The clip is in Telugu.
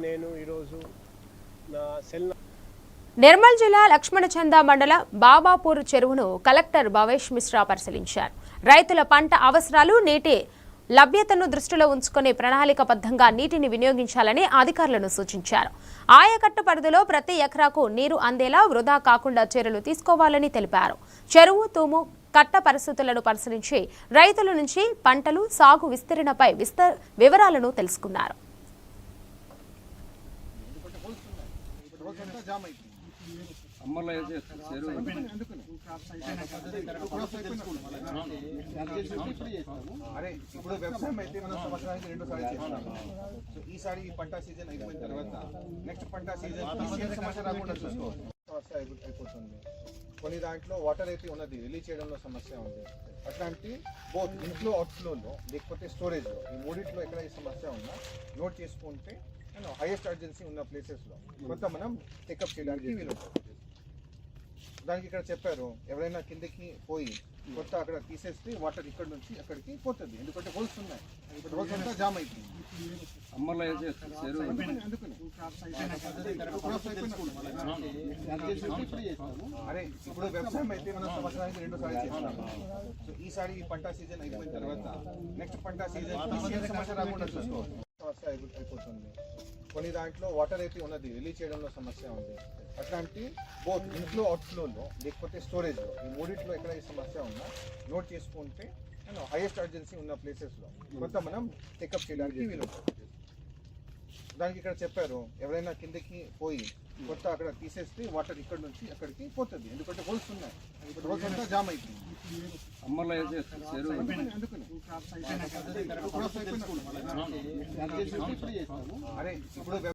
నేను ఈరోజు నా సెల్ నిర్మల్ జిల్లా లక్ష్మణచంద మండల బాబాపూర్ చెరువును కలెక్టర్ భవేష్ మిశ్రా పరిశీలించారు. రైతుల పంట అవసరాలు, నీటి లభ్యతను దృష్టిలో ఉంచుకుని ప్రణాళికాబద్ధంగా నీటిని వినియోగించాలని అధికారులను సూచించారు. ఆయకట్టు పరిధిలో ప్రతి ఎకరాకు నీరు అందేలా వృధా కాకుండా చర్యలు తీసుకోవాలని తెలిపారు. చెరువు, తూము, కట్ట పరిస్థితులను పరిశీలించి రైతుల నుంచి పంటలు సాగు విస్తరణపై వివరాలను తెలుసుకున్నారు. ఇప్పుడు వ్యవసాయం అయితే మనం సంవత్సరానికి 2 సార్లు చేస్తాము. సో ఈసారి ఈ పంట సీజన్ అయిపోయిన తర్వాత నెక్స్ట్ పంట సీజన్ సమస్య రాకుండా చూసుకోవాలి. సమస్య అయిపోతుంది. కొన్ని దాంట్లో వాటర్ అయితే ఉన్నది, రిలీజ్ చేయడంలో సమస్య ఉంది. అట్లాంటి బోత్ ఇన్ఫ్లో అవుట్ఫ్లోలో లేకపోతే స్టోరేజ్లో ఈ మూడిట్లో ఎక్కడ ఈ సమస్య ఉందా నోట్ చేసుకుంటే హైయెస్ట్ అర్జెన్సీ ఉన్న ప్లేసెస్లో కొంత మనం టేకప్ చేయడానికి వీలుంటుంది. దానికి ఇక్కడ చెప్పారు, ఎవరైనా కిందకి పోయి కొత్త అక్కడ తీసేస్తే వాటర్ ఇక్కడ నుంచి అక్కడికి పోతుంది. ఎందుకంటే హోల్స్ ఉన్నాయి, హోల్స్ అంతా జామ్ అయిపోయింది. అరే ఇప్పుడు వ్యవసాయం అయితే మనం సంవత్సరానికి 2 సార్లు చేస్తాము. సో ఈసారి ఈ పంట సీజన్ అయిపోయిన తర్వాత నెక్స్ట్ పంట సీజన్ సమస్య రాకుండా చూసుకోవాలి. సమస్య అయిపోతుంది. కొన్ని దాంట్లో వాటర్ అయితే ఉన్నది, రిలీజ్ చేయడంలో సమస్య ఉంది. అట్లాంటి బోత్ ఇన్ఫ్లో అవుట్ఫ్లోలో లేకపోతే స్టోరేజ్లో ఈ మూడిట్లో ఎక్కడ ఈ సమస్య ఉందా నోట్ చేసుకుంటే హైయెస్ట్ అర్జెన్సీ ఉన్న ప్లేసెస్లో కొంత మనం టేకప్ చేయడానికి వీలుంటుంది. దానికి ఇక్కడ చెప్పారు, ఎవరైనా కిందకి పోయి కొత్త అక్కడ తీసేస్తే వాటర్ ఇక్కడ నుంచి అక్కడికి పోతుంది. ఎందుకంటే హోల్స్ ఉన్నాయి, హోల్స్ అంతా జామ్ అయిపోయింది. అరే ఇప్పుడు